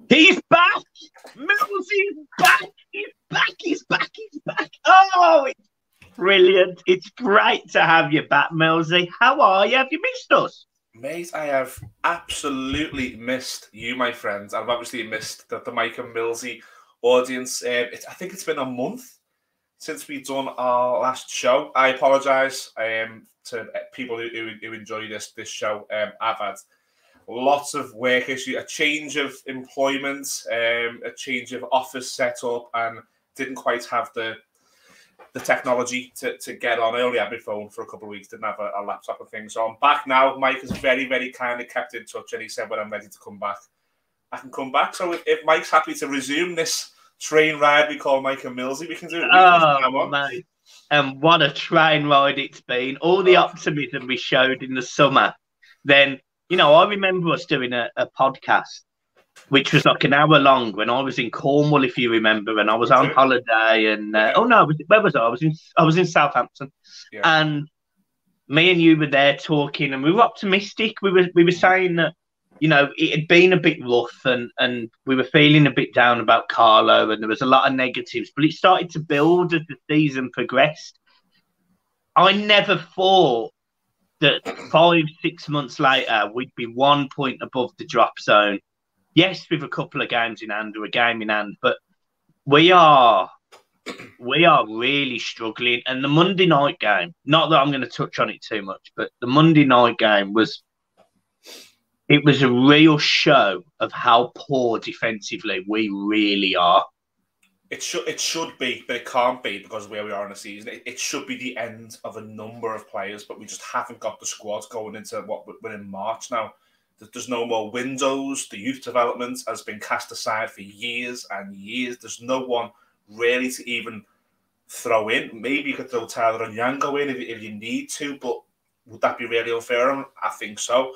He's back! Millsy's back! He's back! He's back! He's back! Oh, it's brilliant. It's great to have you back, Millsy. How are you? Have you missed us? Mate, I have absolutely missed you, my friends. I've obviously missed the Mike and Millsy audience. I think it's been a month since we've done our last show. I apologise to people who enjoy this show. I've had lots of work issues, a change of employment, a change of office setup, and didn't quite have the technology to get on. I only had my phone for a couple of weeks, didn't have a laptop and things. So I'm back now. Mike has very, very kindly kept in touch, and he said when I'm ready to come back, I can come back. So if Mike's happy to resume this train ride we call Mike and Millsy, we can do it. Oh, mate. And what a train ride it's been. All the optimism we showed in the summer. Then, you know, I remember us doing a podcast, which was like an hour long when I was in Cornwall, if you remember, and I was on holiday. And where was I? I was in Southampton, and me and you were there talking, and we were optimistic. We were saying that, you know, it had been a bit rough, and we were feeling a bit down about Carlo, and there was a lot of negatives. But it started to build as the season progressed. I never thought that 5-6 months later we'd be 1 point above the drop zone. Yes, with a couple of games in hand or a game in hand, but we are really struggling. And the Monday night game, not that I'm going to touch on it too much, but the Monday night game was a real show of how poor defensively we really are. It should be, but it can't be because of where we are in the season. It should be the end of a number of players, but we just haven't got the squad going into what we're in March now. There's no more windows. The youth development has been cast aside for years and years. There's no one really to even throw in. Maybe you could throw Tyler and Yango in if you need to, but would that be really unfair? I think so.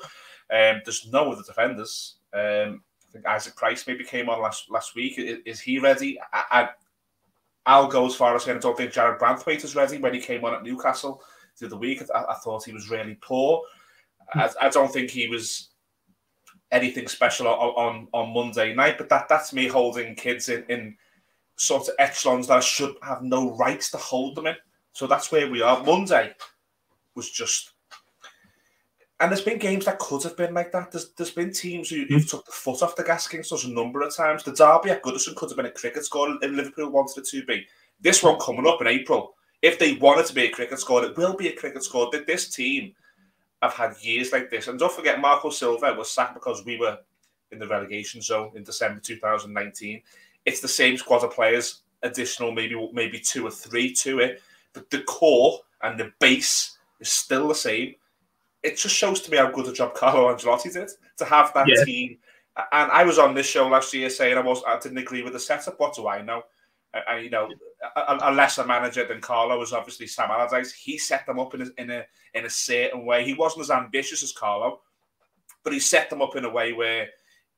There's no other defenders. I think Isaac Price maybe came on last week. Is he ready? I'll go as far as saying I don't think Jared Branthwaite is ready. When he came on at Newcastle the other week, I thought he was really poor. I don't think he was anything special on Monday night, but that's me holding kids in sort of echelons that I should have no rights to hold them in. So that's where we are. Monday was just... And there's been games that could have been like that. There's been teams who've took the foot off the gas against us a number of times. The derby at Goodison could have been a cricket score if Liverpool wanted it to be. This one coming up in April, if they want it to be a cricket score, it will be a cricket score. This team have had years like this. And don't forget, Marco Silva was sacked because we were in the relegation zone in December 2019. It's the same squad of players, additional maybe 2 or 3 to it. But the core and the base is still the same. It just shows to me how good a job Carlo Ancelotti did to have that team. And I was on this show last year saying I didn't agree with the setup. What do I know? And you know, a lesser manager than Carlo was obviously Sam Allardyce. He set them up in a certain way. He wasn't as ambitious as Carlo, but he set them up in a way where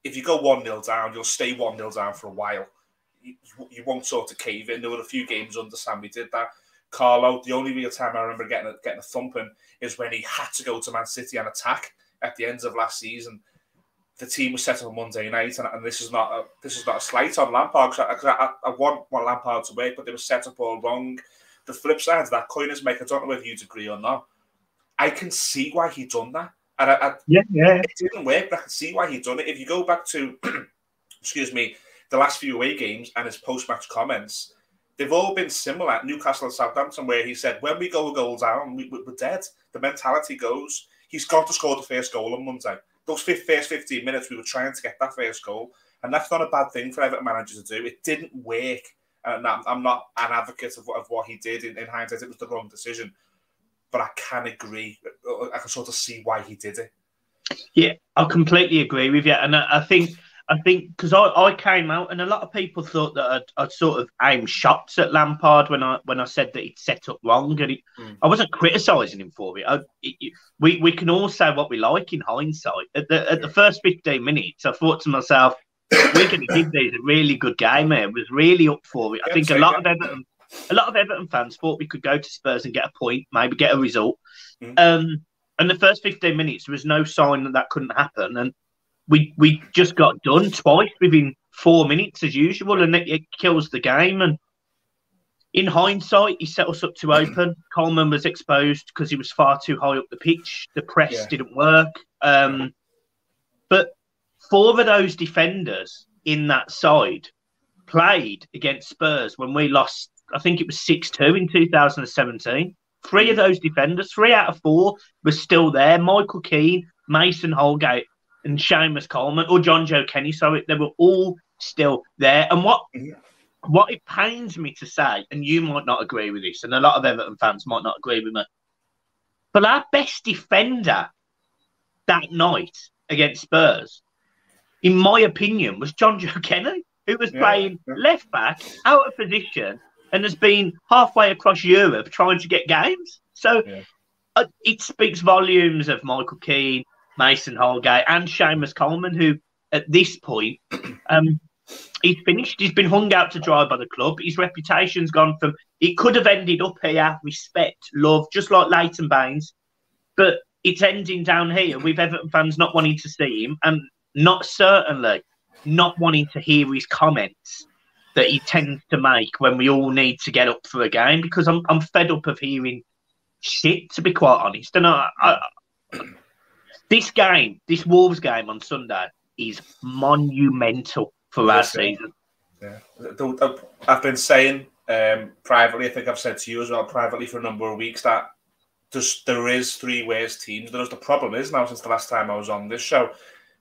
if you go 1-0 down, you'll stay 1-0 down for a while. You won't sort of cave in. There were a few games under Sam we did that. Carlo, the only real time I remember getting a thumping is when he had to go to Man City and attack at the end of last season. The team was set up on Monday night, and this is not a slight on Lampard. I want Lampard to work, but they were set up all wrong. The flip side of that coin is, Mike, I don't know whether you'd agree or not. I can see why he done that, and it didn't work, but I can see why he done it. If you go back to, excuse me, the last few away games and his post-match comments, they've all been similar. Newcastle and Southampton, where he said, when we go a goal down, we're dead. The mentality goes, he's got to score the first goal on Monday. Those first 15 minutes, we were trying to get that first goal. And that's not a bad thing for Everton managers to do. It didn't work. And I'm not an advocate of what he did. In hindsight, it was the wrong decision. But I can agree. I can sort of see why he did it. Yeah, I completely agree with you. And I think because I came out and a lot of people thought that I'd sort of aimed shots at Lampard when I said that he'd set up wrong, and I wasn't criticising him for it. We can all say what we like in hindsight. At the first 15 minutes, I thought to myself, we're going to give these a really good game here. I was really up for it. I think a lot of Everton fans thought we could go to Spurs and get a point, maybe get a result. And the first 15 minutes, there was no sign that couldn't happen. And we just got done twice within 4 minutes as usual, and it kills the game. And in hindsight, he set us up to open. Coleman was exposed because he was far too high up the pitch. The press didn't work. But 4 of those defenders in that side played against Spurs when we lost, I think it was 6-2 in 2017. 3 of those defenders, 3 out of 4, were still there. Michael Keane, Mason Holgate, and Seamus Coleman, or John Joe Kenny, sorry, they were all still there. And what it pains me to say, and you might not agree with this, and a lot of Everton fans might not agree with me, but our best defender that night against Spurs, in my opinion, was John Joe Kenny, who was playing left back, out of position, and has been halfway across Europe trying to get games. So it speaks volumes of Michael Keane, Mason Holgate, and Seamus Coleman, who at this point, he's finished. He's been hung out to dry by the club. His reputation's gone from, it could have ended up here, respect, love, just like Leighton Baines, but it's ending down here with Everton fans not wanting to see him and not wanting to hear his comments that he tends to make when we all need to get up for a game, because I'm fed up of hearing shit, to be quite honest. And this Wolves game on Sunday is monumental for our season. Yeah, I've been saying privately, I think I've said to you as well privately for a number of weeks, that there is 3 worst teams. The problem is now, since the last time I was on this show,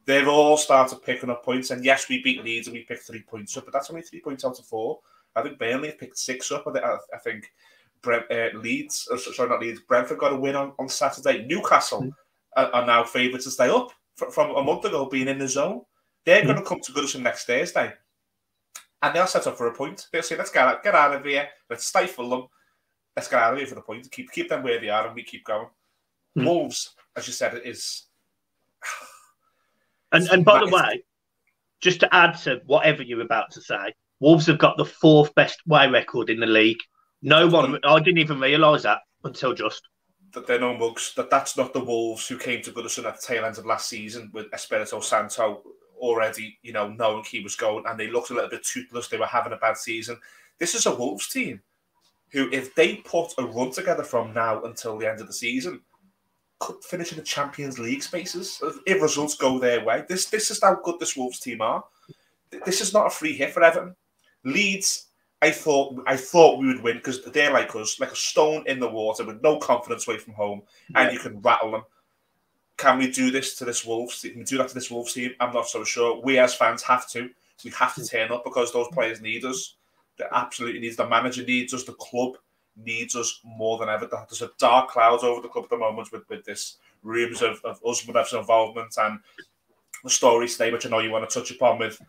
they've all started picking up points. And yes, we beat Leeds and we picked 3 points up, but that's only 3 points out of 4. I think Burnley have picked 6 up. I think Brentford got a win on Saturday. Newcastle are now favourites to stay up from a month ago, being in the zone. They're going to come to Goodison next Thursday, and they'll set up for a point. They'll say, let's get out of here. Let's stifle them. Let's get out of here for the point. Keep them where they are, and we keep going. Wolves, as you said, it is... And by the way, just to add to whatever you're about to say, Wolves have got the 4th best away record in the league. No one... I didn't even realise that until just... That they're no mugs. That's not the Wolves who came to Goodison at the tail end of last season with Espirito Santo already, knowing he was going, and they looked a little bit toothless. They were having a bad season. This is a Wolves team who, if they put a run together from now until the end of the season, could finish in the Champions League spaces if results go their way. This is how good this Wolves team are. This is not a free hit for Everton. Leeds, I thought we would win because they're like us, like a stone in the water with no confidence away from home, and you can rattle them. Can we do this to this Wolves team? Can we do that to this Wolves team? I'm not so sure. We as fans have to. We have to turn up because those players need us. They absolutely need us. The manager needs us. The club needs us more than ever. There's a dark cloud over the club at the moment with this rumours of Usman's involvement and the stories today, which I know you want to touch upon with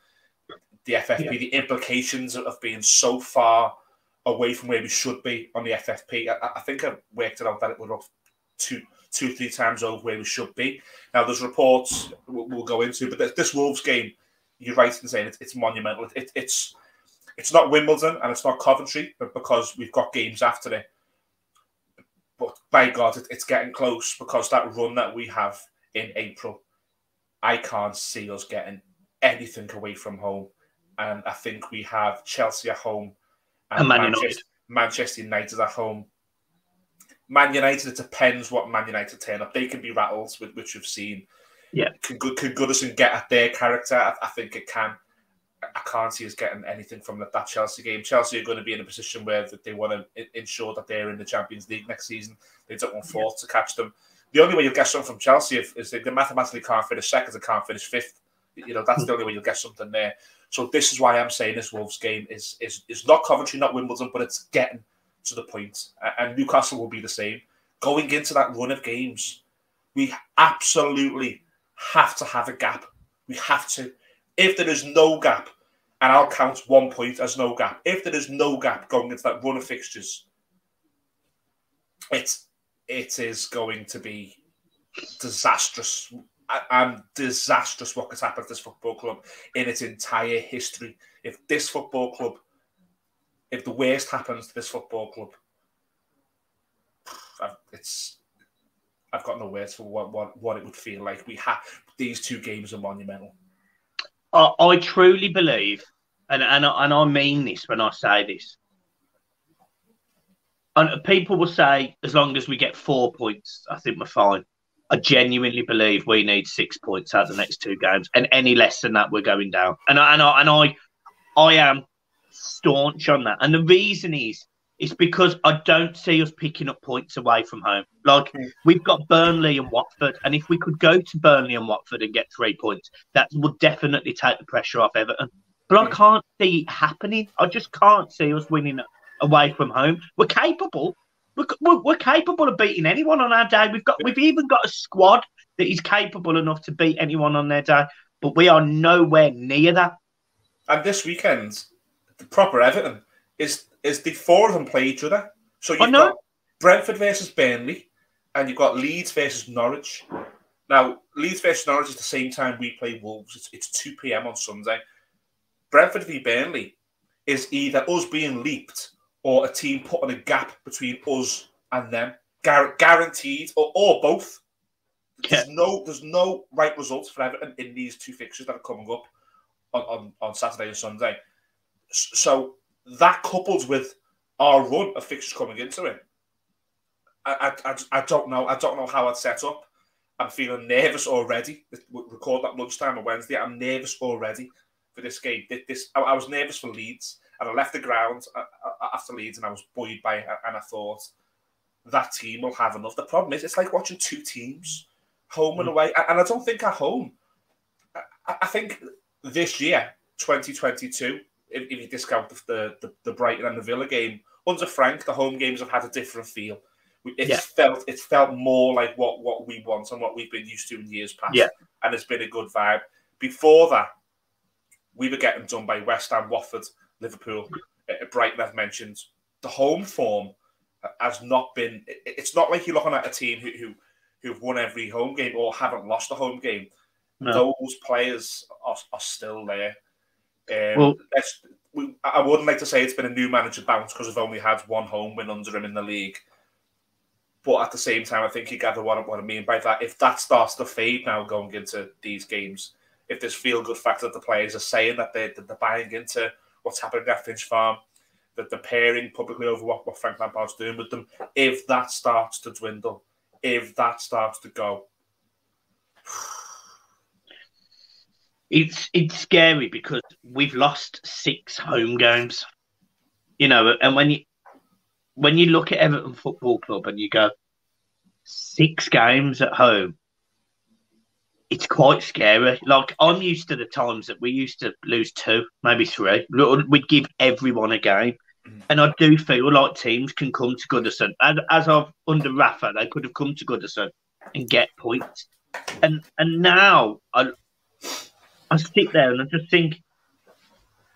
the FFP, the implications of being so far away from where we should be on the FFP. I think I worked it out that it was 2-3 times over where we should be. Now, there's reports we'll go into, but this Wolves game, you're right in saying it's monumental. It's not Wimbledon and it's not Coventry, but because we've got games after it. But by God, it's getting close because that run that we have in April, I can't see us getting anything away from home. And I think we have Chelsea at home and Manchester United at home. Man United, it depends what Man United turn up. They can be rattled, which we've seen. Yeah. Can Goodison get at their character? I think it can. I can't see us getting anything from that Chelsea game. Chelsea are going to be in a position where they want to ensure that they're in the Champions League next season. They don't want fourth to catch them. The only way you'll get something from Chelsea is they mathematically can't finish second and can't finish fifth. That's the only way you'll get something there. So this is why I'm saying this Wolves game is not Coventry, not Wimbledon, but it's getting to the point. And Newcastle will be the same. Going into that run of games, we absolutely have to have a gap. We have to. If there is no gap, and I'll count 1 point as no gap, if there is no gap going into that run of fixtures, it is going to be disastrous. And disastrous what could happen to this football club in its entire history. If the worst happens to this football club, I've got no words for what it would feel like. These 2 games are monumental. I truly believe, and I mean this when I say this. And people will say, as long as we get 4 points, I think we're fine. I genuinely believe we need 6 points out of the next 2 games, and any less than that, we're going down. And I am staunch on that. And the reason is because I don't see us picking up points away from home. Like, we've got Burnley and Watford, and if we could go to Burnley and Watford and get 3 points, that would definitely take the pressure off Everton. But I can't see it happening. I just can't see us winning away from home. We're capable. We're capable of beating anyone on our day. We've even got a squad that is capable enough to beat anyone on their day, but we are nowhere near that. And this weekend, the proper Everton is the 4 of them play each other. So you've got Brentford versus Burnley, and you've got Leeds versus Norwich. Now, Leeds versus Norwich is the same time we play Wolves. It's 2 p.m. on Sunday. Brentford v Burnley is either us being leaped or a team putting a gap between us and them. Guaranteed, or both. There's no right results for Everton in these 2 fixtures that are coming up on Saturday and Sunday. So that coupled with our run of fixtures coming into it, I don't know. I don't know how I'd set up. I'm feeling nervous already. We record that lunchtime on Wednesday. I'm nervous already for this game. I was nervous for Leeds, and I left the ground after Leeds, and I was buoyed by it, and I thought that team will have enough. The problem is, it's like watching 2 teams, home and away, and I don't think at home. I think this year, 2022, if you discount the Brighton and the Villa game, under Frank, the home games have had a different feel. It's felt more like what we want and what we've been used to in years past, and it's been a good vibe. Before that, we were getting done by West Ham, Watford, Liverpool, Brighton. I've mentioned the home form has not been. It's not like you're looking at a team who've won every home game or haven't lost a home game. No. Those players are still there. I wouldn't like to say it's been a new manager bounce because we've only had 1 home win under him in the league. But at the same time, I think you gather what I mean by that. If that starts to fade now going into these games, if there's feel-good factor that the players are saying that they're buying into what's happening at Finch Farm, that they're pairing publicly over what Frank Lampard's doing with them, if that starts to dwindle, if that starts to go... It's scary because we've lost 6 home games, and when you look at Everton Football Club and you go 6 games at home, it's quite scary. Like, I'm used to the times that we used to lose 2, maybe 3. We'd give everyone a game, and I do feel like teams can come to Goodison. As of under Rafa, they could have come to Goodison and get points, and now I sit there and I just think,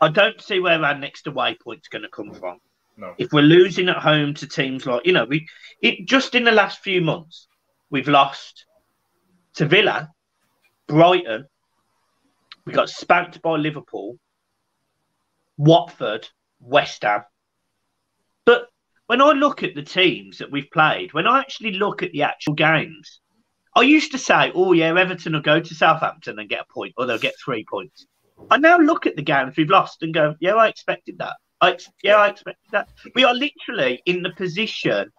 I don't see where our next away point's going to come from. No. If we're losing at home to teams like, just in the last few months, we've lost to Villa, Brighton, we got spanked by Liverpool, Watford, West Ham. But when I look at the teams that we've played, when I actually look at the actual games, I used to say, Everton will go to Southampton and get a point, or they'll get 3 points. I now look at the games we've lost and go, I expected that. I expected that. We are literally in the position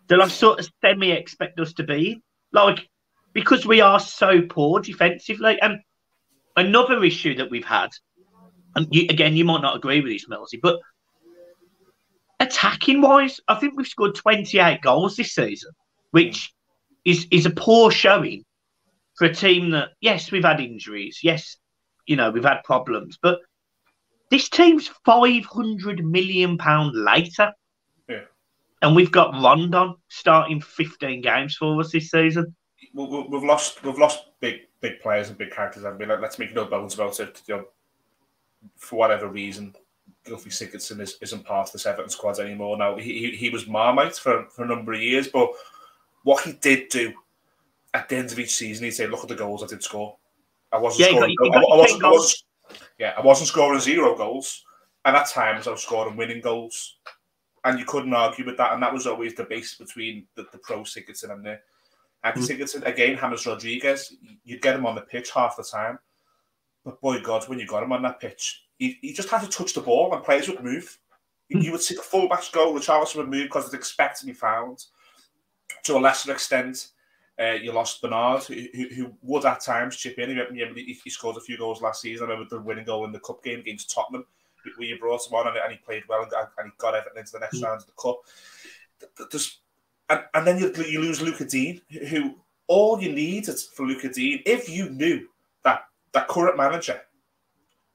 that I sort of semi-expect us to be, because we are so poor defensively. And another issue that we've had, and you might not agree with this, Millsy, but attacking-wise, I think we've scored 28 goals this season, which is a poor showing for a team that, yes, we've had injuries. Yes, we've had problems. But this team's £500 million later. Yeah. And we've got Rondon starting 15 games for us this season. We've lost big players and big characters. I mean, let's make no bones about it. For whatever reason, Gylfi Sigurdsson isn't part of this Everton squad anymore. Now, he was Marmite for a number of years, but what he did do at the end of each season, he'd say, "Look at the goals I did score. I wasn't scoring. I wasn't scoring 0 goals, and at times I was scoring winning goals, and you couldn't argue with that. And that was always the base between the pro Sigurdsson Andy Sigurdsson, again, James Rodriguez, you'd get him on the pitch half the time. But boy, God, when you got him on that pitch, he just had to touch the ball and players would move. You would see the full-backs go, Richarlison would move because they'd expect to be fouled. To a lesser extent, you lost Bernard, who would at times chip in. He scored a few goals last season. I remember the winning goal in the cup game against Tottenham, where you brought him on and he played well and he got Everton into the next round of the cup. And then you lose Luca Dean, who all you need for Luca Dean, if you knew that current manager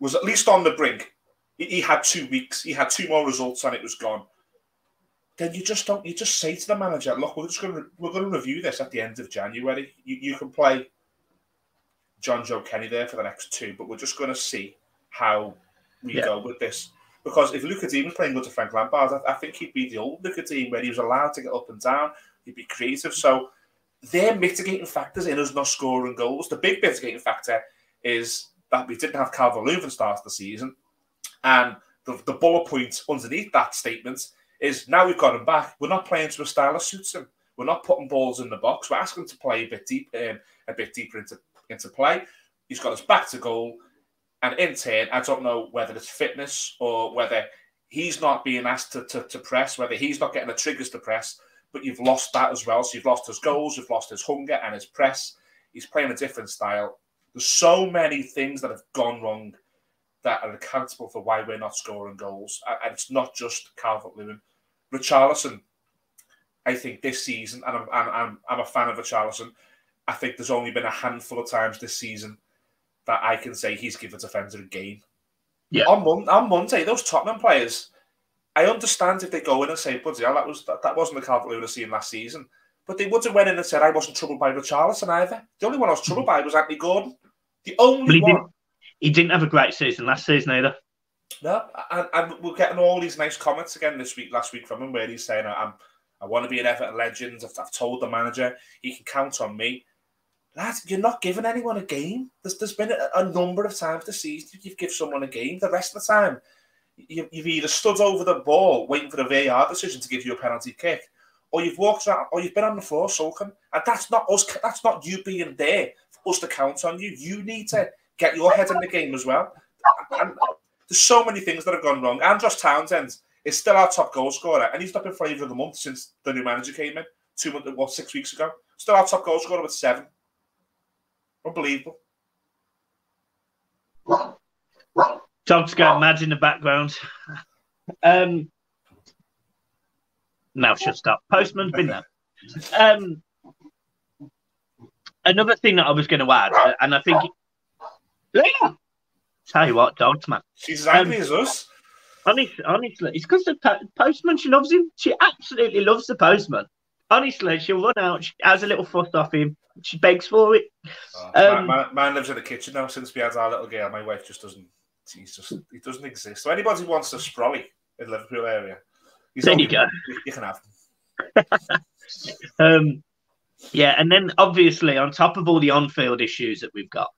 was at least on the brink, he had 2 weeks, he had 2 more results and it was gone. Then you just say to the manager, look, we're going to review this at the end of January. You can play John Joe Kenny there for the next 2, but we're just going to see how we go with this. Because if Luca Dean was playing good to Frank Lampard, I think he'd be the old Luca Dean where he was allowed to get up and down. He'd be creative. So they're mitigating factors in us not scoring goals. The big mitigating factor is that we didn't have Calvert-Lewin start the season. And the bullet point underneath that statement is now we've got him back. We're not playing to a style that suits him. We're not putting balls in the box. We're asking him to play a bit deeper into play. He's got us back to goal. And in turn, I don't know whether it's fitness or whether he's not being asked to press, whether he's not getting the triggers to press, but you've lost that as well. So you've lost his goals, you've lost his hunger and his press. He's playing a different style. There's so many things that have gone wrong that are accountable for why we're not scoring goals. And it's not just Calvert-Lewin. Richarlison, I think this season, and I'm a fan of Richarlison, I think there's only been a handful of times this season that I can say he's given a defender a game. Yeah. On Monday, those Tottenham players, I understand if they go in and say, bloody hell, that wasn't the Calvert-Lewin I've seen last season. But they would have went in and said, I wasn't troubled by Richarlison either. The only one I was troubled by was Anthony Gordon. The only one. He didn't have a great season last season either. No, and we're getting all these nice comments again last week from him, where he's saying, I want to be an Everton legend. I've told the manager he can count on me. Lads, you're not giving anyone a game. There's been a number of times this season you've given someone a game. The rest of the time, you've either stood over the ball waiting for the VAR decision to give you a penalty kick, or you've walked around, or you've been on the floor sulking. And that's not us. That's not you being there for us to count on you. You need to get your head in the game as well. And there's so many things that have gone wrong. Andros Townsend is still our top goal scorer, and he's not been flavour of the month since the new manager came in 6 weeks ago. Still our top goal scorer with 7. Unbelievable. Dog's going mad in the background. Now she'll stop. Postman's been there. Another thing that I was going to add, and I think... Tell you what, dogs, man. She's as angry as us. Honestly, it's because the postman, she loves him. She absolutely loves the postman. Honestly, she'll run out. She has a little fuss off him. She begs for it. Mine lives in the kitchen now since we had our little girl. My wife just doesn't. He doesn't exist. So anybody who wants a sprolly in the Liverpool area, there you go. You can have them. Yeah, and then obviously on top of all the on-field issues that we've got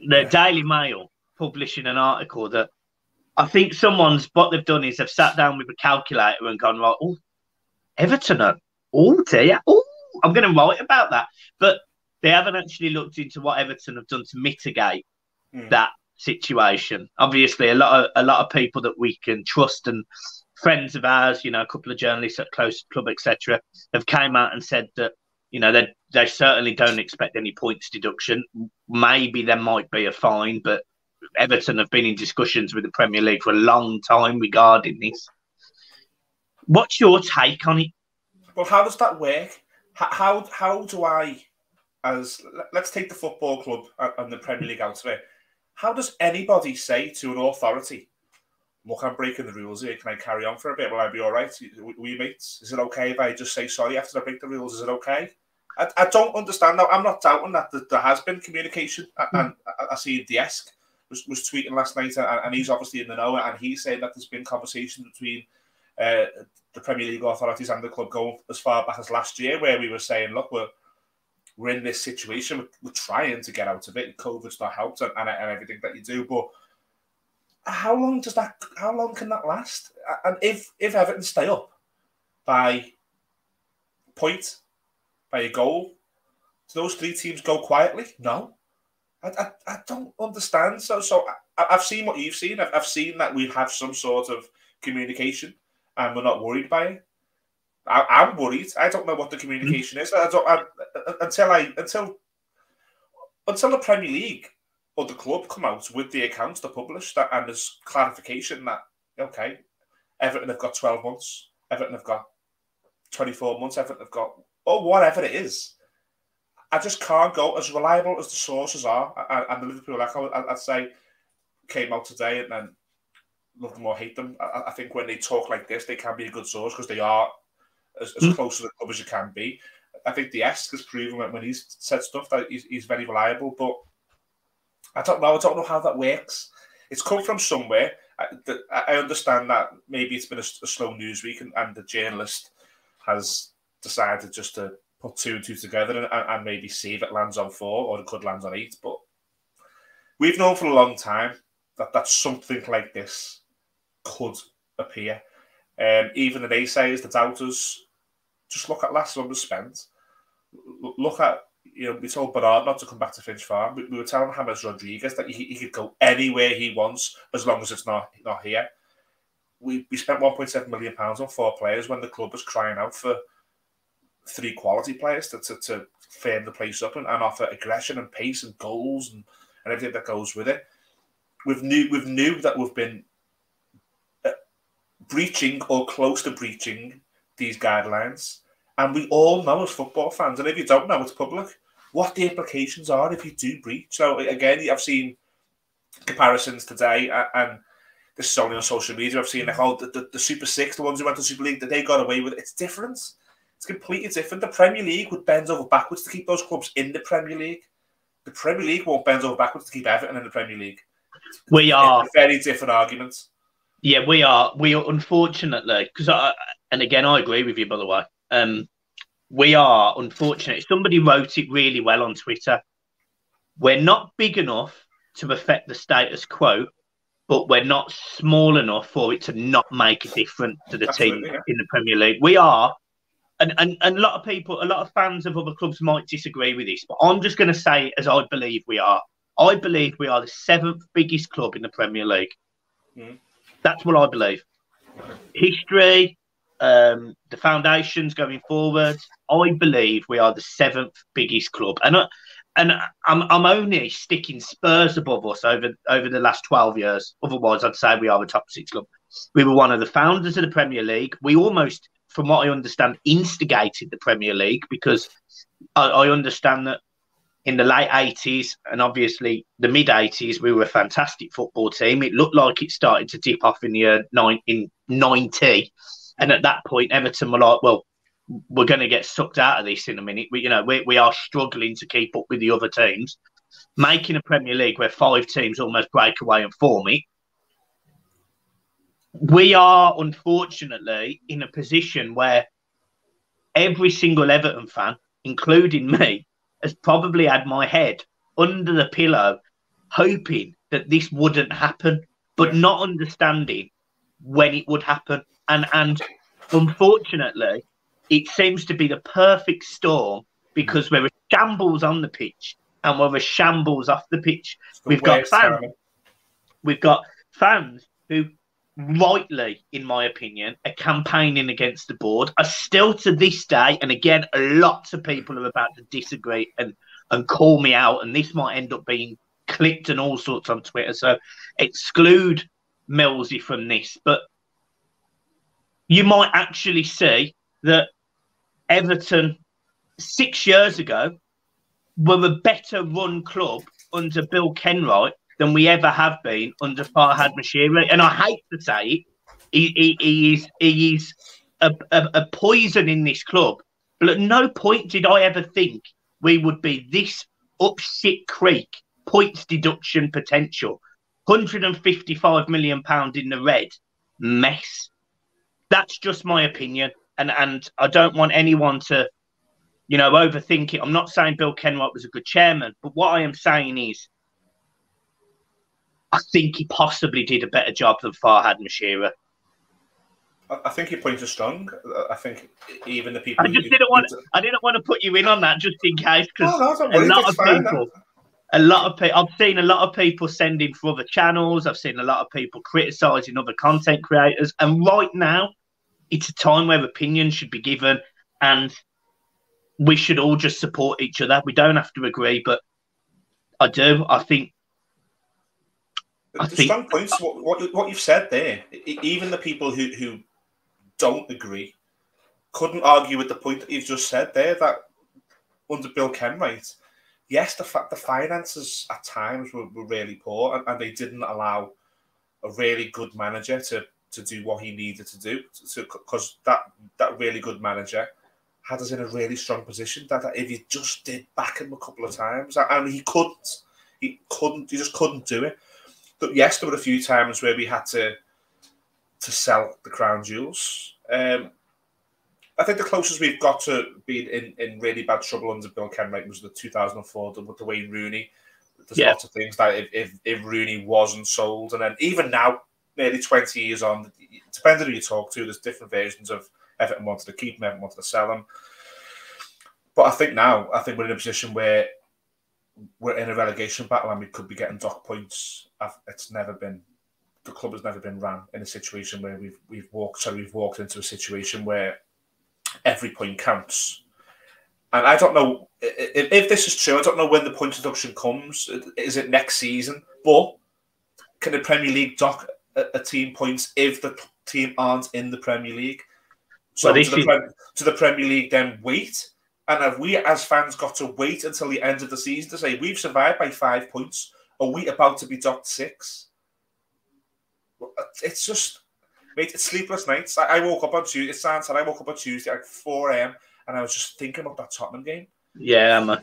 the Daily Mail publishing an article that I think what they've done is they've sat down with a calculator and gone, right, Everton are, dear, I'm going to write about that. But they haven't actually looked into what Everton have done to mitigate that situation. Obviously, a lot of people that we can trust and friends of ours, a couple of journalists at Close Club, etc., have came out and said that, they certainly don't expect any points deduction. Maybe there might be a fine, but Everton have been in discussions with the Premier League for a long time regarding this. What's your take on it? Well, how does that work? How do I, let's take the football club and the Premier League out of it. How does anybody say to an authority, look, I'm breaking the rules here, can I carry on for a bit? Will I be all right? Will you mates? Is it okay if I just say sorry after I break the rules? Is it okay? I don't understand that. I'm not doubting that there has been communication. And I see Diesk was tweeting last night, and he's obviously in the know, and he's saying that there's been conversation between the Premier League authorities and the club going as far back as last year, where we were saying, look, we're in this situation, we're trying to get out of it, COVID's not helped, and everything that you do, but how long can that last? And if Everton stay up by point by a goal. Do those 3 teams go quietly? No. I don't understand. So I've seen what you've seen. I've seen that we have some sort of communication and we're not worried by it. I'm worried. I don't know what the communication is. Until the Premier League or the club come out with the accounts to publish that, and there's clarification that, okay, Everton have got 12 months, Everton have got 24 months, Everton have got, or whatever it is. I just can't go as reliable as the sources are. And the Liverpool Echo, I'd say, came out today, and then love them or hate them. I think when they talk like this, they can be a good source because they are as close to the club as you can be. I think the Esk has proven when he's said stuff that he's very reliable, but I don't know how that works. It's come from somewhere. I understand that maybe it's been a slow news week, and the journalist has decided just to put 2 and 2 together and maybe see if it lands on 4 or it could land on 8. But we've known for a long time that something like this could appear. Even the naysayers, the doubters, just look at last summer's spent. Look at, we told Bernard not to come back to Finch Farm. We were telling James Rodriguez that he could go anywhere he wants as long as it's not here. We spent £1.7 million on 4 players when the club was crying out for 3 quality players to firm the place up and offer aggression and pace and goals and everything that goes with it. We've knew that we've been breaching or close to breaching these guidelines, and we all know as football fans, and if you don't know, it's public, what the implications are if you do breach. So again, I've seen comparisons today, and this is only on social media. I've seen the Super Six, the ones who went to Super League, that they got away with it. It's different. It's completely different. The Premier League would bend over backwards to keep those clubs in the Premier League. The Premier League won't bend over backwards to keep Everton in the Premier League. We are very different arguments. Yeah, we are. We are, unfortunately, and again, I agree with you, by the way. We are unfortunate. Somebody wrote it really well on Twitter. We're not big enough to affect the status quo, but we're not small enough for it to not make a difference to the team in the Premier League. We are. And a lot of people, a lot of fans of other clubs might disagree with this, but I'm just going to say as I believe we are. I believe we are the 7th biggest club in the Premier League. That's what I believe. History, the foundations going forward, I believe we are the 7th biggest club. And I'm only sticking Spurs above us over the last 12 years. Otherwise, I'd say we are a top 6 club. We were one of the founders of the Premier League. We almost, from what I understand, instigated the Premier League, because I understand that in the late 80s and obviously the mid 80s, we were a fantastic football team. It looked like it started to dip off in the year 90. And at that point, Everton were like, well, we're going to get sucked out of this in a minute. We are struggling to keep up with the other teams. Making a Premier League where 5 teams almost break away and form it. We are, unfortunately, in a position where every single Everton fan, including me, has probably had my head under the pillow, hoping that this wouldn't happen, but not understanding when it would happen. And unfortunately, it seems to be the perfect storm, because we're a shambles on the pitch and we're a shambles off the pitch. We've got fans who, rightly, in my opinion, are campaigning against the board, are still to this day, and again, lots of people are about to disagree and call me out, and this might end up being clicked and all sorts on Twitter, so exclude Millsy from this. But you might actually see that Everton 6 years ago were a better run club under Bill Kenwright than we ever have been under Farhad Moshiri. And I hate to say it, he is a poison in this club. But at no point did I ever think we would be this up shit creek, points deduction potential, £155 million in the red mess. That's just my opinion. And I don't want anyone to, overthink it. I'm not saying Bill Kenwright was a good chairman, but what I am saying is, I think he possibly did a better job than Farhad Moshiri. I think your point is strong. I think even the people. I just didn't want. I didn't want to put you in on that just in case, because no, don't worry, it's fine, a lot of people. I've seen a lot of people sending for other channels. I've seen a lot of people criticising other content creators, and right now, it's a time where opinions should be given, and we should all just support each other. We don't have to agree, but I do. I think. Strong points. What you've said there. Even the people who don't agree couldn't argue with the point that you've just said there. That under Bill Kenwright, yes, the finances at times were really poor, and they didn't allow a really good manager to do what he needed to do. Because that really good manager had us in a really strong position. That if you just did back him a couple of times, and he just couldn't do it. But yes, there were a few times where we had to sell the crown jewels. I think the closest we've got to being in really bad trouble under Bill Kenwright was the 2004 with the Wayne Rooney. There's lots of things that if Rooney wasn't sold, and then even now, nearly 20 years on, depending who you talk to, there's different versions of Everton wanted to keep him, Everton wanted to sell him. But I think we're in a position where we're in a relegation battle and we could be getting dock points. The club has never been ran in a situation where we've walked into a situation where every point counts. And I don't know if this is true. I don't know when the point deduction comes. Is it next season? But can the Premier League dock a team points if the team aren't in the Premier League? So to the Premier League then wait? And have we as fans got to wait until the end of the season to say we've survived by 5 points? Are we about to be docked 6? It's just, mate, it's sleepless nights. I woke up on Tuesday. It sounds like I woke up on Tuesday at 4 a.m. and I was just thinking about that Tottenham game. Yeah, man.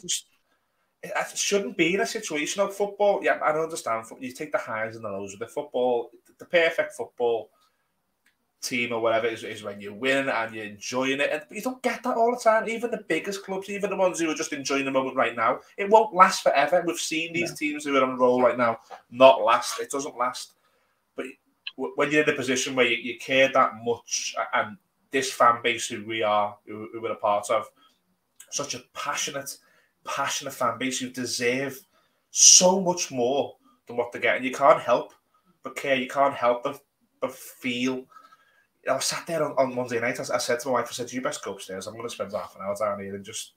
It shouldn't be in a situation of football. Yeah, I don't understand. You take the highs and the lows with the football. The perfect football team or whatever is when you win and you're enjoying it. And you don't get that all the time. Even the biggest clubs, even the ones who are just enjoying the moment right now, it won't last forever. We've seen these teams who are on a roll right now not last. It doesn't last. But when you're in a position where you care that much, and this fan base who we're a part of, such a passionate fan base who deserve so much more than what they're getting. You can't help but care. You can't help but feel. I sat there on Monday night. I said to my wife, I said, you best go upstairs. I'm going to spend half an hour down here and just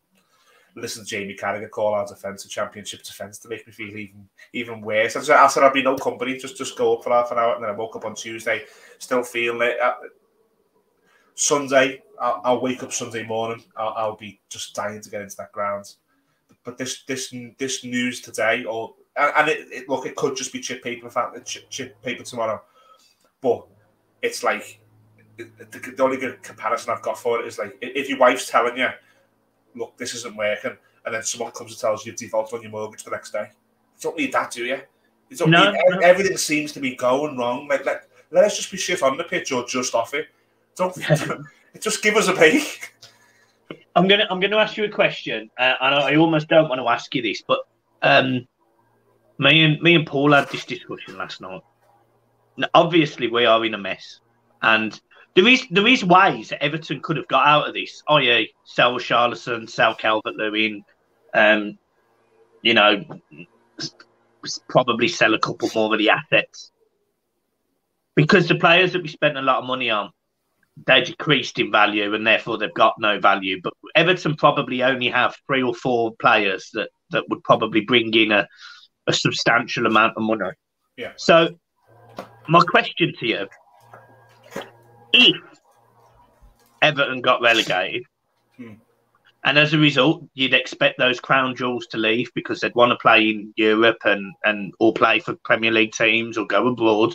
listen to Jamie Carragher call our defence a championship defence to make me feel even worse. I said I'd be no company. Just go up for half an hour. And then I woke up on Tuesday still feeling it. Sunday, I'll wake up Sunday morning. I'll be just dying to get into that ground. But this news today, look, it could just be chip paper tomorrow. But it's like, the only good comparison I've got for it is like if your wife's telling you, look, this isn't working, and then someone comes and tells you you've defaulted on your mortgage the next day. You don't need that, do you? You don't need everything seems to be going wrong. Like let us just be shit on the pitch or just off it. Don't just give us a break. I'm gonna ask you a question, and I almost don't want to ask you this, but me and Paul had this discussion last night. Now, obviously, we are in a mess, and there is ways that Everton could have got out of this, i.e., sell Charlison, sell Calvert-Lewin, probably sell a couple more of the assets, because the players that we spent a lot of money on, they decreased in value and therefore they've got no value. But Everton probably only have 3 or 4 players that would probably bring in a substantial amount of money. Yeah. So my question to you, if Everton got relegated and as a result you'd expect those crown jewels to leave because they'd want to play in Europe and or play for Premier League teams or go abroad,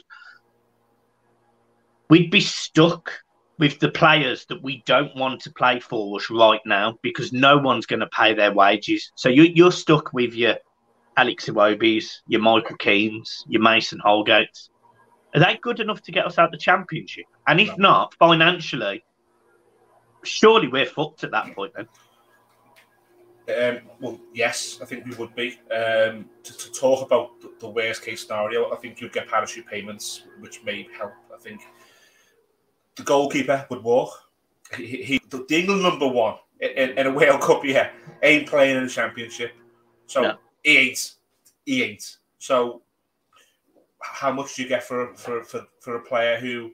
we'd be stuck with the players that we don't want to play for us right now because no one's going to pay their wages. So you're stuck with your Alex Iwobis, your Michael Keanes, your Mason Holgates. Are they good enough to get us out of the Championship? And if not, financially, surely we're fucked at that point then. Well, yes, I think we would be. To talk about the worst case scenario, I think you'd get parachute payments, which may help. I think the goalkeeper would walk. The England number one in a World Cup year ain't playing in the Championship. So no. He ain't. So how much do you get for a player who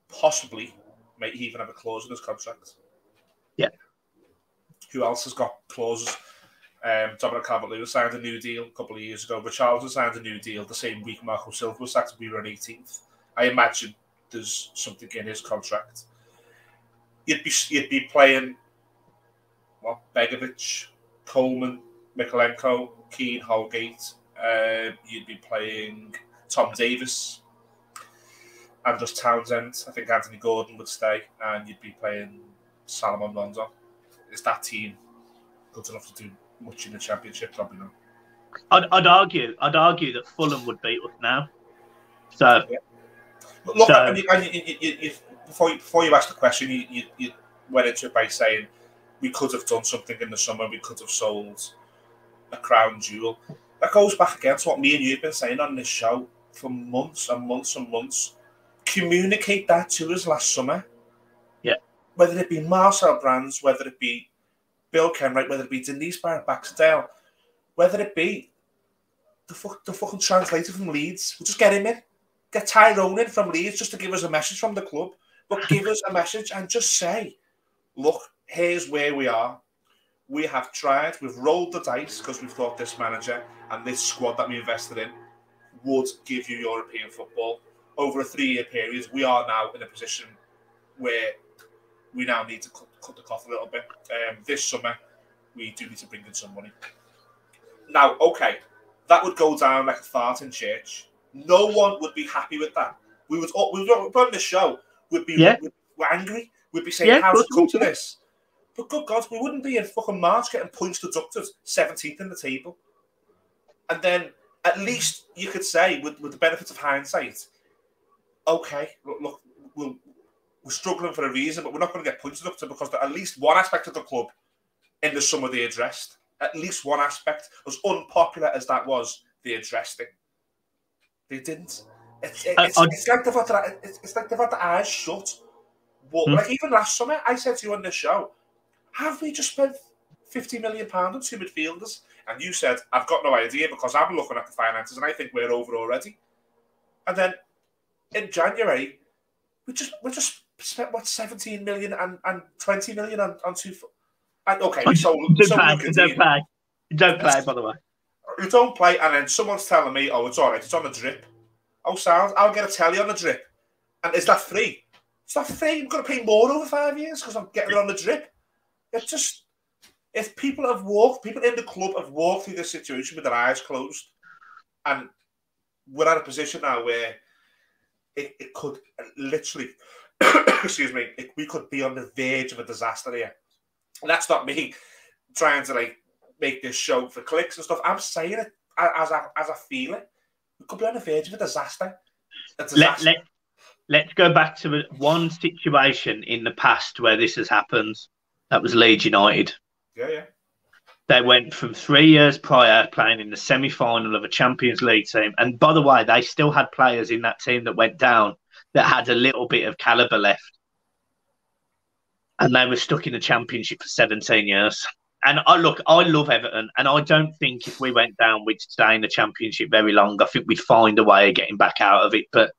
possibly may even have a clause in his contract? Yeah. Who else has got clauses? Dominic Calvert-Lewin signed a new deal a couple of years ago. Richarlison signed a new deal the same week Marco Silva was sacked. We were on 18th. I imagine there's something in his contract. You'd be playing Begovic, Coleman, Mikalenko, Keane, Holgate. You'd be playing Tom Davis, Andros Townsend. I think Anthony Gordon would stay, and you'd be playing Salomon Rondon. Is that team good enough to do much in the Championship? Probably not. I'd argue that Fulham would beat us now. So, yeah. Look, before you asked the question, you went into it by saying we could have done something in the summer. We could have sold a crown jewel. That goes back again to what me and you have been saying on this show for months and months and months. Communicate that to us last summer. Yeah. Whether it be Marcel Brands, whether it be Bill Kenwright, whether it be Denise Barrett-Baxendale, whether it be the fucking translator from Leeds. We'll just get him in. Get Tyrone in from Leeds just to give us a message from the club. But give us a message and just say, look, here's where we are. We have tried. We've rolled the dice because we thought this manager and this squad that we invested in would give you European football. Over a 3-year period, we are now in a position where we now need to cut the cloth a little bit. This summer, we do need to bring in some money. Now, okay, that would go down like a fart in church. No one would be happy with that. We would on this show. We'd be we're angry. We'd be saying, how's it come to this? But good God, we wouldn't be in fucking March getting points deducted 17th in the table. And then at least you could say, with the benefit of hindsight, okay, look, we're struggling for a reason, but we're not going to get points deducted because at least one aspect of the club in the summer they addressed. At least one aspect, as unpopular as that was, they addressed it. They didn't. It's like they've had their eyes shut. But like even last summer, I said to you on this show, have we just spent £50 million on 2 midfielders? And you said, I've got no idea because I'm looking at the finances and I think we're over already. And then in January, we just spent what 17 million and 20 million on two. Okay, we sold. Don't play, by the way. You don't play, and then someone's telling me, "Oh, it's all right. It's on the drip." Oh, sound. I'll get a telly on the drip, and is that free? It's not free. I'm going to pay more over 5 years because I'm getting it on the drip. It's just if people in the club have walked through this situation with their eyes closed, and we're at a position now where it could literally, excuse me, we could be on the verge of a disaster here. And that's not me trying to make this show for clicks and stuff. I'm saying it as I feel it. We could be on the verge of a disaster. Let's go back to one situation in the past where this has happened. That was Leeds United. Yeah. They went from 3 years prior playing in the semi-final of a Champions League team. And by the way, they still had players in that team that went down that had a little bit of calibre left. And they were stuck in the Championship for 17 years. And I love Everton. And I don't think if we went down, we'd stay in the Championship very long. I think we'd find a way of getting back out of it. But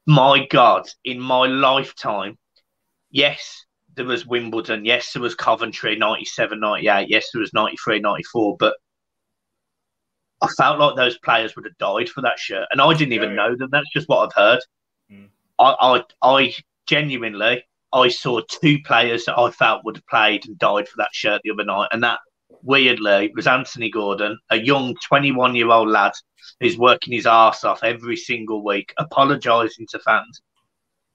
my God, in my lifetime, yes, there was Wimbledon. Yes, there was Coventry, 97, 98. Yes, there was 93, 94. But I felt like those players would have died for that shirt. And I didn't even know them. That's just what I've heard. I genuinely, I saw 2 players that I felt would have played and died for that shirt the other night. And that, weirdly, was Anthony Gordon, a young 21-year-old lad who's working his arse off every single week, apologising to fans.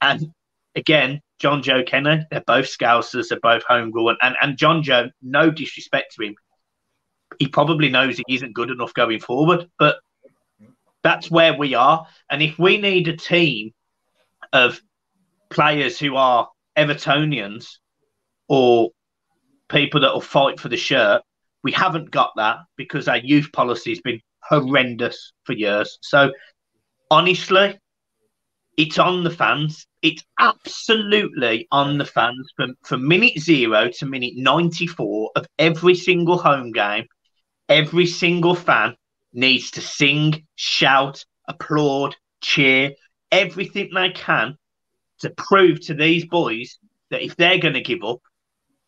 And again, John Joe Kenny, they're both Scousers, they're both homegrown. And John Joe, no disrespect to him, he probably knows he isn't good enough going forward. But that's where we are. And if we need a team of players who are Evertonians or people that will fight for the shirt, we haven't got that because our youth policy has been horrendous for years. So honestly, It's on the fans. It's absolutely on the fans from minute 0 to minute 94 of every single home game. Every single fan needs to sing, shout, applaud, cheer, everything they can to prove to these boys that if they're going to give up,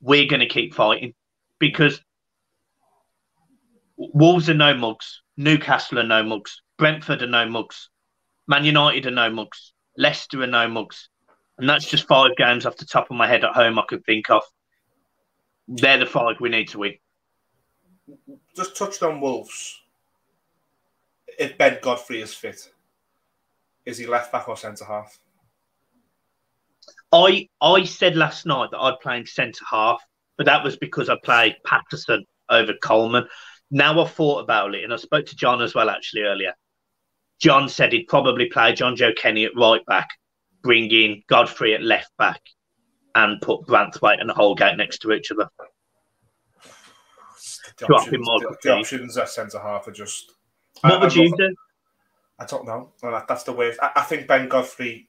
we're going to keep fighting. Because Wolves are no mugs. Newcastle are no mugs. Brentford are no mugs. Man United are no mugs. Leicester are no mugs. And that's just 5 games off the top of my head at home I could think of. They're the 5 we need to win. Just touched on Wolves. If Ben Godfrey is fit, is he left back or centre half? I said last night that I'd play him centre half, but that was because I played Patterson over Coleman. Now I've thought about it, and I spoke to John as well actually earlier. John said he'd probably play John Joe Kenny at right back, bring in Godfrey at left back, and put Branthwaite and Holgate next to each other. The options at centre half are just. What would you do? I don't know. That's the way. I think Ben Godfrey.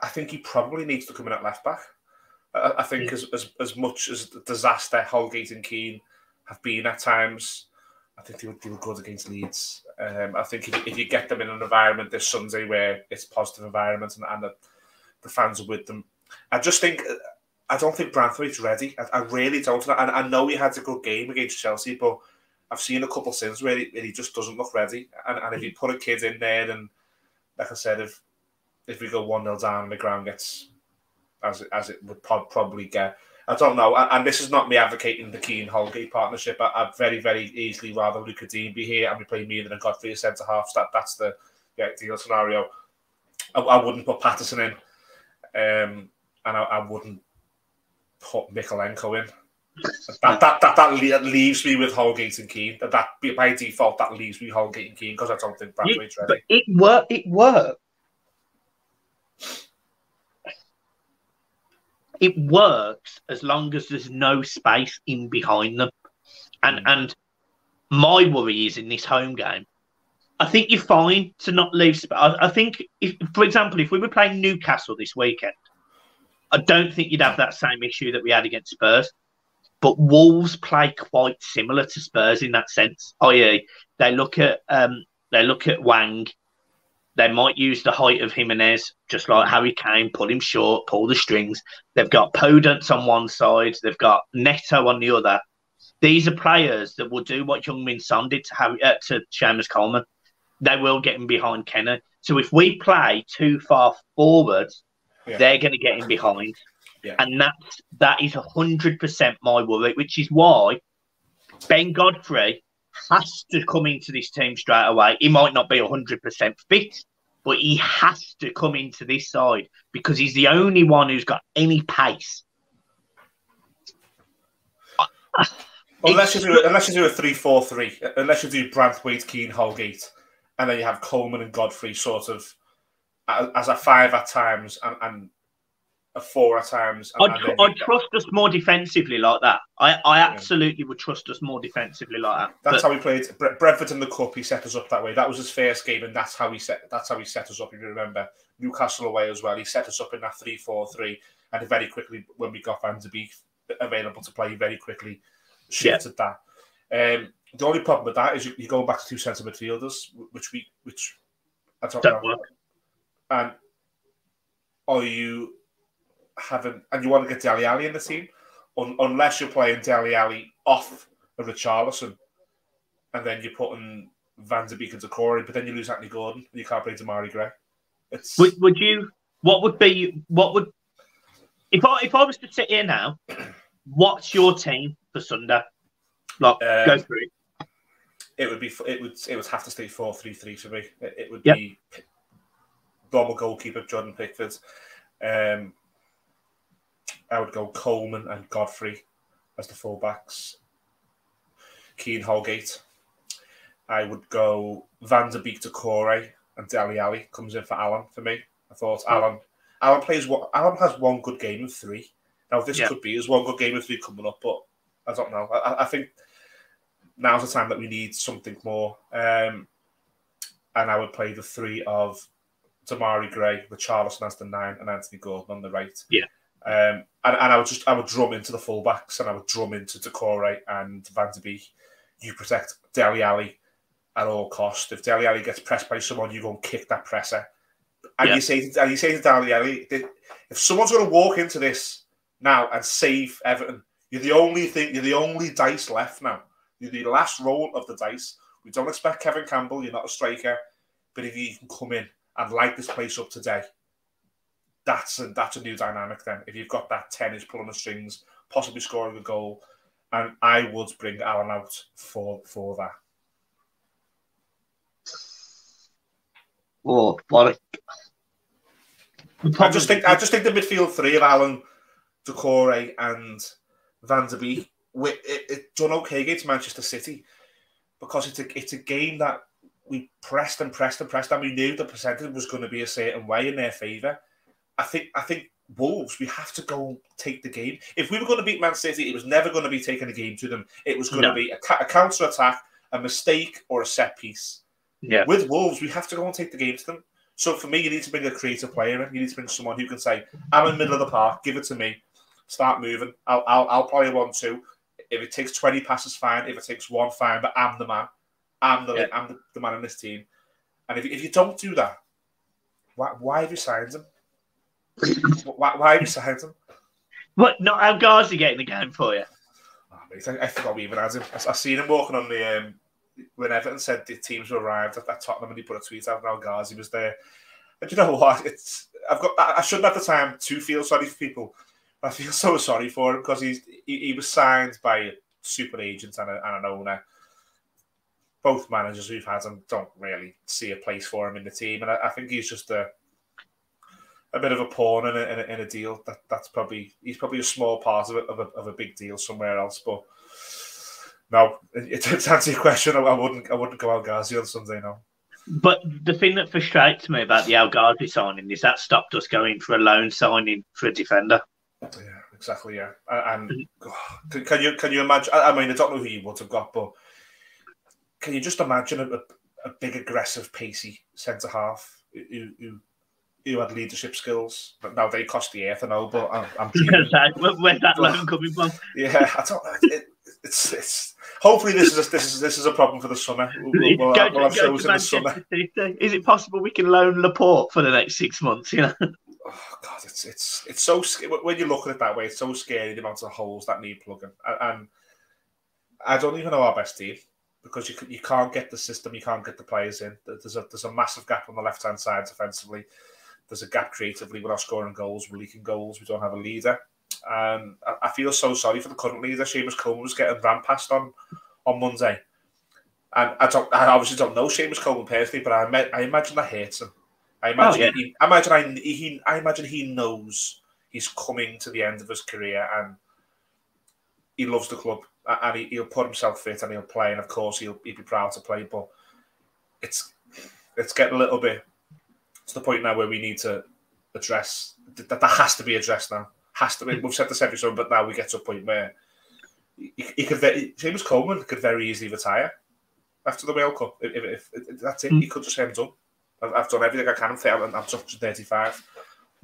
I think he probably needs to come in at left back. I think as much as the disaster Holgate and Keane have been at times, I think they were good against Leeds. I think if you get them in an environment this Sunday where it's a positive environment and the fans are with them, I don't think Branthwaite's ready. I really don't. And I know he had a good game against Chelsea, but I've seen a couple since where he just doesn't look ready. And if you put a kid in there, and like I said, if we go 1-0 down and the ground gets as it would probably get, I don't know. And this is not me advocating the Keane-Holgate partnership. I'd very, very easily rather Luca Dean be here and we play Meaden and Godfrey as centre halves. That's the ideal scenario. I wouldn't put Patterson in, and I wouldn't put Mikolenko in. That leaves me with Holgate and Keane. That by default that leaves me Holgate and Keane because I don't think Branthwaite's ready. But it worked. It works as long as there's no space in behind them. And my worry is in this home game, I think you're fine to not leave space. I think, for example, if we were playing Newcastle this weekend, I don't think you'd have that same issue that we had against Spurs. But Wolves play quite similar to Spurs in that sense. I.e., they look at Wang. They might use the height of Jimenez, just like Harry Kane, pull him short, pull the strings. They've got Podence on one side. They've got Neto on the other. These are players that will do what Young Min Son did to Seamus Coleman. They will get him behind Kenner. So if we play too far forward, they're going to get him behind. Yeah. And that is 100% my worry, which is why Ben Godfrey has to come into this team straight away. He might not be 100% fit, but he has to come into this side because he's the only one who's got any pace. Unless you do a 3-4-3, unless you do Branthwaite, Keane, Holgate, and then you have Coleman and Godfrey sort of as a 5 at times and a 4 at times. I'd trust us more defensively like that. I absolutely would trust us more defensively like that. That's how we played Brentford in the cup. He set us up that way. That was his first game, and that's how he set us up. If you remember Newcastle away as well, he set us up in that 3-4-3, and very quickly when we got Van de Beek available to play, he very quickly shifted that. The only problem with that is you're going back to 2 centre midfielders, which I don't know. Work. And are you having, and you want to get Dele Alli in the team, unless you're playing Dele Alli off of Richarlison, and then you're putting Van de Beek into Corey, but then you lose Anthony Gordon, and you can't play Damari Gray. Would you? What would if I was to sit here now? What's your team for Sunday? Like, go through it. It would have to stay 4-3-3 for me. It would be normal goalkeeper Jordan Pickford. I would go Coleman and Godfrey as the fullbacks. Keane, Holgate. I would go Van de Beek to Corey and Dele Alli comes in for Alan for me. I thought Alan has one good game of 3. Now this could be his one good game of 3 coming up, but I don't know. I think now's the time that we need something more. And I would play the 3 of Damari Gray, with Charleston as the 9, and Anthony Gordon on the right. Yeah. And I would drum into the fullbacks, and I would drum into Decore and Van de Beek. You protect Dele Alli at all costs. If Dele Alli gets pressed by someone, you go and kick that presser. And you say to Dele Alli, if someone's going to walk into this now and save Everton, you're the only dice left now. You're the last roll of the dice. We don't expect Kevin Campbell. You're not a striker, but if you can come in and light this place up today, that's a new dynamic. Then, if you've got that 10-inch pulling the strings, possibly scoring a goal, and I would bring Alan out for that. Oh, what I just think the midfield three of Alan, Decore, and Van de Beek, it done okay against Manchester City because it's a game that we pressed and we knew the percentage was going to be a certain way in their favour. I think Wolves, we have to go take the game. If we were going to beat Man City, it was never going to be taking a game to them. It was going to be a counter attack, a mistake, or a set piece. Yeah. With Wolves, we have to go and take the game to them. So for me, you need to bring a creative player in. You need to bring someone who can say, "I'm in the middle of the park. Give it to me. Start moving. I'll play 1-2. If it takes 20 passes, fine. If it takes 1, fine. But I'm the man. I'm the man in this team. And if you don't do that, why have you signed him? Why have you signed him? What? Not El Ghazi getting the game for you? Oh, mate, I forgot we even had him. I seen him walking on the when Everton said the teams were arrived at Tottenham, and he put a tweet out, and El Ghazi was there. And you know what? I shouldn't have the time to feel sorry for people. I feel so sorry for him because he was signed by a super agent and an owner. Both managers who've had him don't really see a place for him in the team, and I think he's just a bit of a pawn in a deal. He's probably a small part of a big deal somewhere else. But no, to answer your question, I wouldn't go El Ghazi on Sunday. No. But the thing that frustrates me about the El Ghazi signing is that stopped us going for a loan signing for a defender. Yeah, exactly. Yeah, and can you imagine? I mean, I don't know who you would have got, but can you just imagine a big, aggressive, pacey centre half who had leadership skills? But now they cost the earth, I know. But I'm where's that loan coming from? Yeah, I don't know. It's hopefully this is a problem for the summer. We'll have shows in the summer. Is it possible we can loan Laporte for the next 6 months? You know. Oh God, it's so when you look at it that way, it's so scary the amount of holes that need plugging. And I don't even know our best team because you can't get the system, you can't get the players in. There's a massive gap on the left hand side defensively. There's a gap creatively. We're not scoring goals, we're leaking goals. We don't have a leader. And I feel so sorry for the current leader. Seamus Coleman was getting ran past on Monday, and I obviously don't know Seamus Coleman personally, but I imagine that hurts him. I imagine he knows he's coming to the end of his career, and he loves the club, and he'll put himself fit and he'll play, and of course he'll be proud to play. But it's getting a little bit to the point now where we need to address that has to be addressed now. Has to be. We've said this every summer, but now we get to a point where James Coleman could very easily retire after the World Cup. If that's it, he could just say, "I'm done. I've done everything I can. I'm touching 35.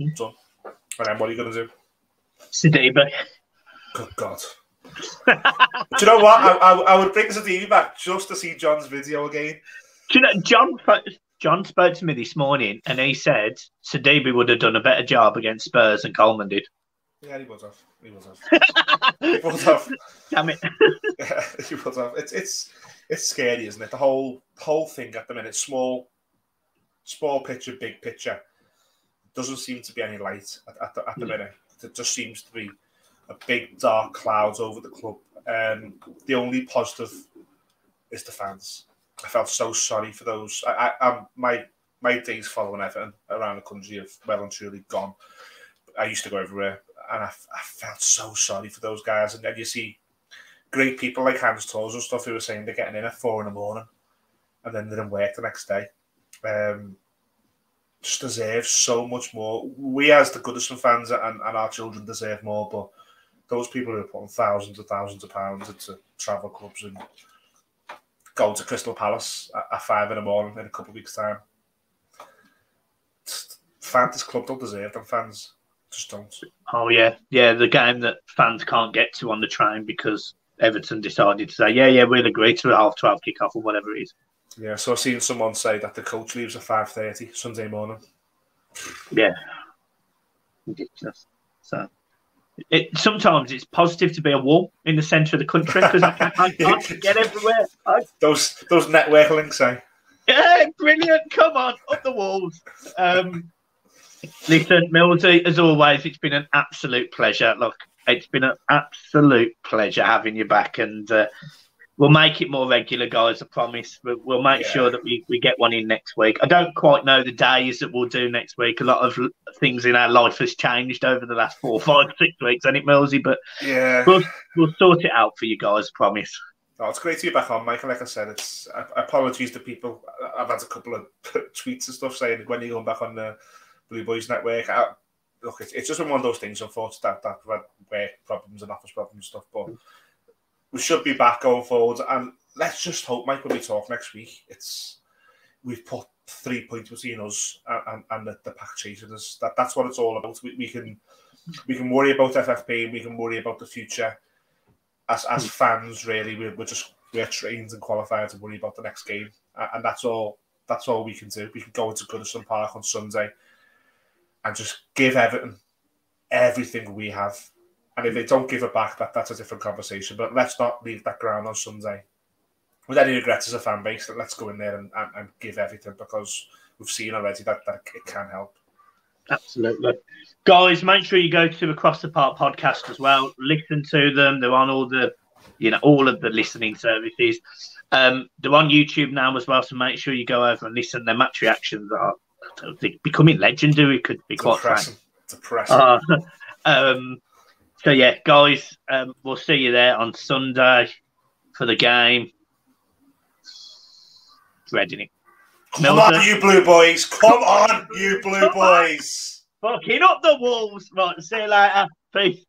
I'm done." And then what are you going to do? Sidibe. Good God. Do you know what? I would bring Sidibe back just to see John's video again. Do you know, John spoke to me this morning and he said Sidibe would have done a better job against Spurs than Coleman did. Yeah, he would have. He would have. Damn it. Yeah, he would have. It's scary, isn't it? The whole thing at the minute, small picture, big picture. Doesn't seem to be any light at the minute. It just seems to be a big dark cloud over the club. The only positive is the fans. I felt so sorry for those. My days following Everton around the country have well and truly gone. I used to go everywhere, and I felt so sorry for those guys. And then you see great people like Hans Tors and stuff who are saying they're getting in at 4 a.m. and then they're in work the next day. Just deserve so much more. We as the Goodison fans and our children deserve more, but those people who are putting thousands of pounds into travel clubs and go to Crystal Palace at 5 a.m. in a couple of weeks' time. this club don't deserve them. Fans just don't. Oh yeah, the game that fans can't get to on the train because Everton decided to say, yeah, we'll agree to a 12:30 kick-off or whatever it is. Yeah, so I've seen someone say that the coach leaves at 5:30 Sunday morning. Yeah, ridiculous. So sometimes it's positive to be a wall in the centre of the country because I can't get everywhere. Those network links, eh? Yeah, brilliant. Come on, up the walls. Listen, Millsy, as always, it's been an absolute pleasure. Look, it's been an absolute pleasure having you back, and we'll make it more regular, guys, I promise. We'll make sure that we get one in next week. I don't quite know the days that we'll do next week. A lot of things in our life has changed over the last 4, 5, 6 weeks, hasn't it, Millsy? But yeah, we'll sort it out for you guys, I promise. Oh, it's great to be back on, Michael. Like I said, it's apologies to people. I've had a couple of tweets and stuff saying when you're going back on the Blue Boys network. Look, it's just been one of those things, unfortunately, that we've had work problems and office problems and stuff. But we should be back going forward. And let's just hope, Mike, when we talk next week, we've put 3 points between us and the pack chasing us. That's what it's all about. We can worry about FFP. We can worry about the future. As fans, really, we're trained and qualified to worry about the next game, and that's all we can do. We can go into Goodison Park on Sunday and just give Everton everything we have. And if they don't give it back, that's a different conversation. But let's not leave that ground on Sunday with any regrets as a fan base. Let's go in there and give everything, because we've seen already that it can help. Absolutely. Guys, make sure you go to Across the Park podcast as well. Listen to them. They're on all of the listening services. They're on YouTube now as well, so make sure you go over and listen. Their match reactions are becoming legendary, could be quite frank. Depressing. So yeah, guys, we'll see you there on Sunday for the game. Dreading it. Come on, you Blue Boys. Come on, you Blue Boys. Fucking up the walls. Right, see you later. Peace.